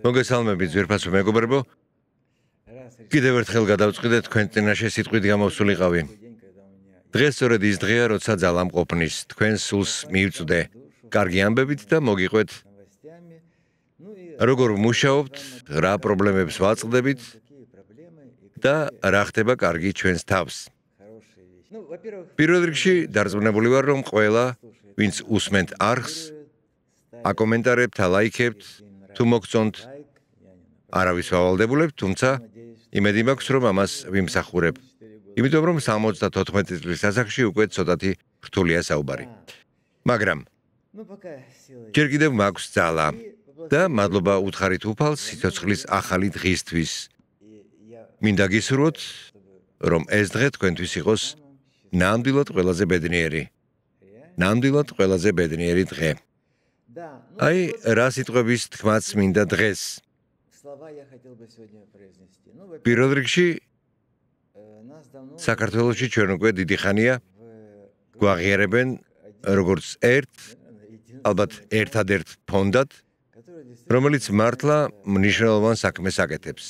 მოგესალმებით ძვირფასო მეგობრებო. კიდევ ერთხელ გადავწყვიტეთ თქვენ წინაშე სიტყვით გამოვსულიყავი. დღეს სწორედ ის დღეა, როცა ძალამყოფნის თქვენ სულს მივწვდე კარგი ამბებით და მოგიყვეთ როგორ ვმუშაობთ, რა პრობლემებს ვაწყდებით და რა ხდება კარგი ჩვენს თავს. პირველ რიგში დარწმუნებული ვარ, რომ ყველა, ვინც უსმენთ არხს, აკომენტარებთ, ალაიქებთ, თუ მოგწონთ, არავის ვავალდებულებთ, თუმცა იმედი მაქვს, რომ ამას ვიმსახურებ. იმიტომ რომ 74 წლის ასაკში უკვე ცოტათი რთულია საუბარი. მაგრამ ჯერ კიდევ მაქვს ძალა და მადლობა უთხარით უფალს სიცოცხლის ახალი დღისთვის. მინდა გისურვოთ, რომ ეს დღე თქვენთვის იყოს ნამდვილად ყველაზე ბედნიერი. ნამდვილად ყველაზე ბედნიერი დღე. აი, რა სიტყვების თქმაც მინდა დღეს. პირველ რიგში საქართველოში ჩვენ უკვე დიდი ხანია გვაღიარებენ როგორც ალბათ ერთადერთ ფონდად, რომელიც მართლა მნიშვნელოვან საქმეს აკეთებს.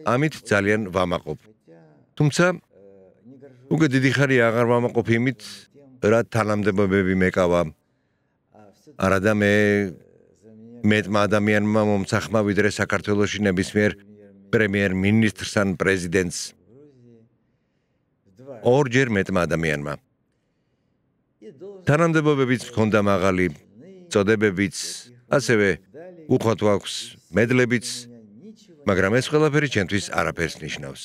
ამით ძალიან ვამაყობ. თუმცა უკვე დიდი ხანია აღარ ვამაყობ იმით, რა თანამდებობები მეკავა. არადა მეტმა ადამიანმა მომცახმა ვიდრე საქართველოში ნებისმიერ პრემიერ-მინისტრს ან პრეზიდენტს. ორჯერ მეტმა ადამიანმა. თანამდებობებიც მქონდა მაღალი, წოდებებიც, ასევე უხვად გვაქვს მედლებიც, მაგრამ ეს ყველაფერი ჩემთვის არაფერს ნიშნავს.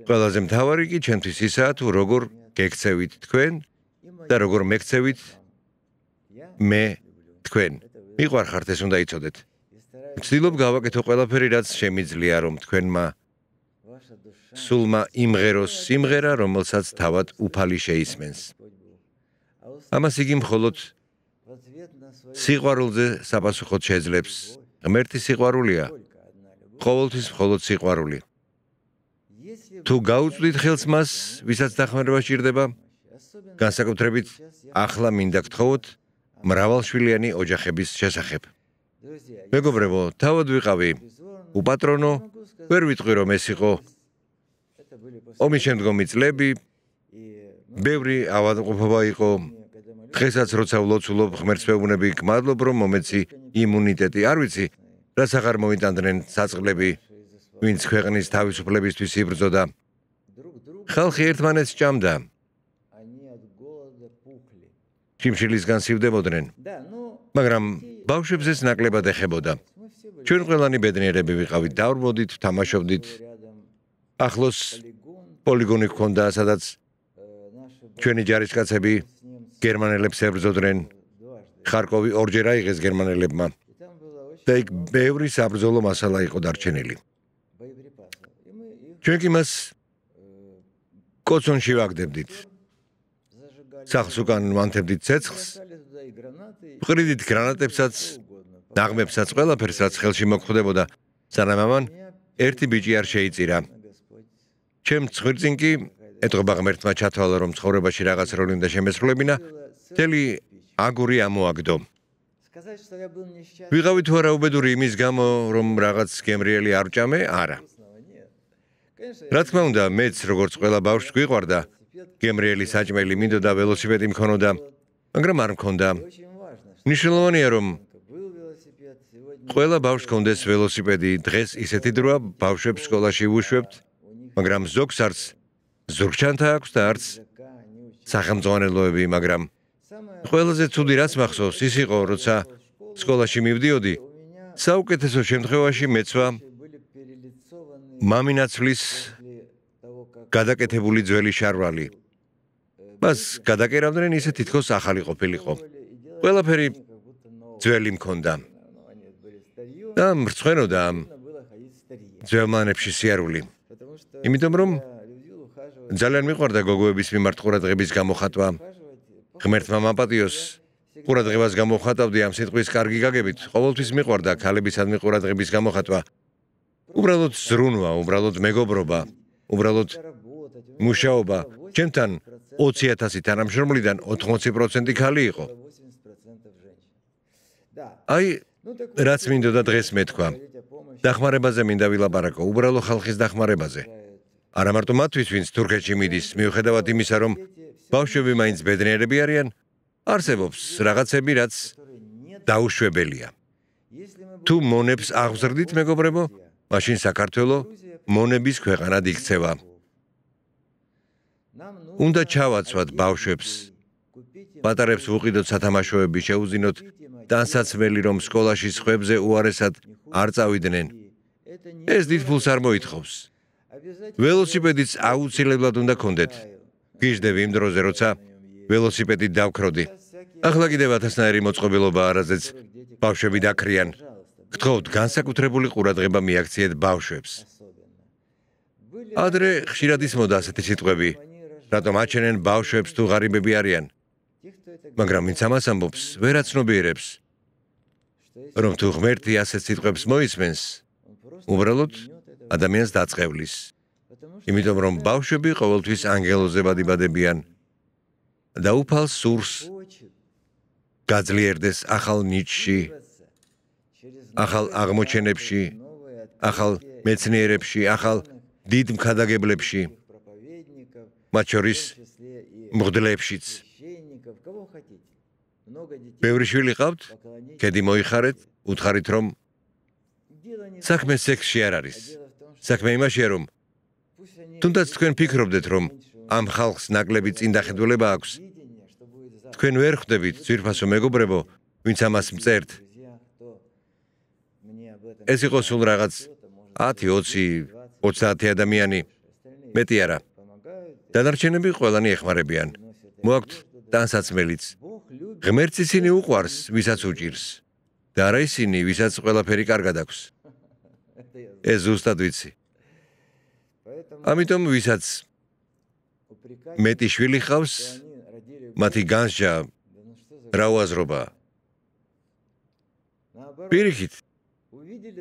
ყველაზე მთავარი კი ჩემთვის ისაა, თუ როგორ გექცევით თქვენ და როგორ მეკცევით მე თქვენ. მიყვარხართ, ეს უნდა იცოდეთ. ვცდილობ გავაკეთო ყველაფერი, რაც შემიძლია, რომ თქვენმა სულმა იმღეროს სიმღერა, რომელსაც თავად უფალი შეისმენს. ამას იგი მხოლოდ სიყვარულზე საპასუხოდ შეძლებს. ღმერთი სიყვარულია. ყოველთვის მხოლოდ სიყვარული. თუ გაუწვდით ხელს მას, ვისაც დახმარება სჭირდება, განსაკუთრებით ახლა მინდა გთხოვოთ მრავალშვილიანი ოჯახების შესახებ. მეგობრებო, თავად ვიყავი უპატრონო, ვერ ვიტყვი რომ ეს იყო ომის შემდგომი წლები, ბევრი ავადმყოფობა იყო. დღესაც როცა ვლოცულობ ღმერთს ვეუბნები, გმადლობ რომ მომეცი იმუნიტეტი, არ ვიცი, რაც აღარ მოიტანდნენ საწყლები, ვინც ქვეყნის თავისუფლებისთვის იბრძოდა. ხალხი ერთმანეთს ჭამდა. შიმშილისგან სივდებოდნენ, მაგრამ ბავშვებს ეს ნაკლებად ეხებოდა. ჩვენ ყველანი ბედნიერები ვიყავით, დავრბოდით, თამაშობდით. ახლოს პოლიგონი ჰქონდა, სადაც ჩვენი ჯარისკაცები გერმანელებს ებრძოდნენ. ხარკოვი ორჯერ აიღეს გერმანელებმა და იქ ბევრი საბრძოლო მასალა იყო დარჩენილი. ჩვენ კი მას კოცონში ვაგდებდით. სახლს უკან ვანთებდით ცეცხლს, ვყრიდით გრანატებსაც, ნაღმებსაც, ყველაფერს, რაც ხელში მოგხვდებოდა, სანამ ამან ერთი ბიჭი არ შეიწირა. ჩემ ცხვირწინ კი ეტყობა ღმერთმა ჩათვალა, რომ ცხოვრებაში რაღაც როლი უნდა შემესრულებინა, მთელი აგური ამოაგდო. ვიყავი თუ არა უბედური იმის გამო, რომ რაღაც გემრიელი არ ვჭამე? არა. რა თქმა უნდა, მეც როგორც ყველა ბავშვს გვიყვარდა გემრიელი საჭმელი, მინდოდა ველოსიპედი მქონოდა, მაგრამ არ მქონდა. მნიშვნელოვანია, რომ ყველა ბავშვს ჰქონდეს ველოსიპედი. დღეს ისეთი დროა, ბავშვებს სკოლაში ვუშვებთ, მაგრამ ზოგს არც ზურგჩანთა აქვს და არც სახელმძღვანელოები, მაგრამ ყველაზე ცუდი რაც მახსოვს, ის იყო, როცა სკოლაში მივდიოდი, საუკეთესო შემთხვევაში მეცვა მამინაცვლის გადაკეთებული ძველი შარვალი. მას გადაკერავდნენ, ისე თითქოს ახალი ყოფილიყო. ყველაფერი ძველი მქონდა. და მრცხვენოდა ამ ძველმანებში სიარული. იმიტომ რომ ძალიან მიყვარდა გოგოების მიმართ ყურადღების გამოხატვა. ღმერთმა მაპატიოს, ყურადღებას გამოხატავდი ამ სიტყვის კარგი გაგებით. ყოველთვის მიყვარდა ქალებისადმი ყურადღების გამოხატვა. უბრალოდ ზრუნვა, უბრალოდ მეგობრობა, უბრალოდ მუშაობა. ჩემთან 20,000 თანამშრომლიდან 80% ქალი იყო. აი, რაც მინდოდა დღეს მეთქვა. დახმარებაზე მინდა ვილაპარაკო, უბრალო ხალხის დახმარებაზე. არა მარტო მათთვის, ვინც თურქეთში მიდის, მიუხედავად იმისა, რომ ბავშვები მაინც ბედნიერები არიან, არსებობს რაღაცები, რაც დაუშვებელია. თუ მონებს აღზრდით, მეგობრებო, მაშინ საქართველო მონების ქვეყანად იქცევა. უნდა ჩავაცვათ ბავშვებს, პატარებს ვუყიდოთ სათამაშოები, შეუძინოთ ტანსაცმელი, რომ სკოლაში სხვებზე უარესად არ წავიდნენ. ეს დიდ ფულს არ მოითხოვს. ველოსიპედიც აუცილებლად უნდა გქონდეთ. გიждდები იმ დროზე, როცა ველოსიპედით დავქროდი. ახლა კიდევ ათასნაირი მოწყობილობაა, რაზეც ბავშვები დაქრიან. გთხოვთ, განსაკუთრებული ყურადღება მიაქციეთ ბავშვებს. ადრე ხშირად ისმოდა ასეთი სიტყვები, რატომ აჩენენ ბავშვებს თუ ღარიბები არიან. მაგრამ ვინც ამას ამბობს, ვერ აცნობიერებს, რომ თუ ღმერთი ასეთ სიტყვებს მოისმენს, უბრალოდ ადამიანს დაწყევლის. იმიტომ რომ ბავშვები ყოველთვის ანგელოზე ვადიბადებიან და უფალ სურს გაძლიერდეს ახალ ნიჭში, ახალ აღმოჩენებში, ახალ მეცნიერებში, ახალ დიდ მქადაგებლებში, მათ შორის მღვდლებშიც. ბევრი შვილი ყავთ, ქედი მოიხარეთ, უთხარით, რომ საქმე სექსში არ არის. საქმე იმაშია, რომ თუნდაც თქვენ ფიქრობდეთ, რომ ამ ხალხს ნაკლები წინდახედველება აქვს, თქვენ ვერ ხვდებით ძვირფასო მეგობრებო, ვინც ამას მწერთ. ეს იყო სულ რაღაც 10, 20, 30 ადამიანი, მეტი არა. დანარჩენები ყველანი ეხმარებიან. მოაქვთ ტანსაცმელიც. ღმერთს ისინი უყვარს, ვისაც უჭირს. და არა ისინი, ვისაც ყველაფერი კარგად აქვს. ეს ზუსტად ვიცი. ამიტომ ვისაც მეტი შვილი ჰყავს, მათი განსჯა რა უაზრობა. პირიქით,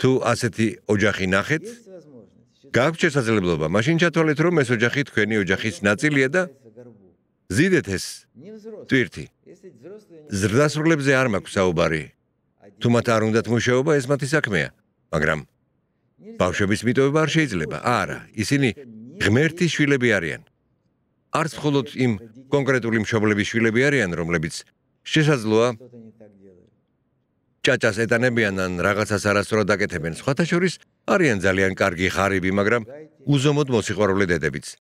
თუ ასეთი ოჯახი ნახეთ, გააქვთ შესაძლებლობა, მაშინ ჩათვალეთ, რომ ეს ოჯახი თქვენი ოჯახის ნაწილია და ზიდეთ ეს ტვირთი. ზრდასრულებზე არ მაქვს საუბარი. თუ მათ არ უნდათ მუშაობა, ეს მათი საქმეა. მაგრამ ბავშვების მიტოვება არ შეიძლება. არა, ისინი ღმერთის შვილები არიან. არც მხოლოდ იმ კონკრეტული მშობლების შვილები არიან, რომლებიც შესაძლოა ჭაჭას ეტანებიან ან რაღაცას არასწორად აკეთებენ. სხვათა შორის არიან ძალიან კარგი ღარიბი, მაგრამ უზომოდ მოსიყვარულე დედებიც.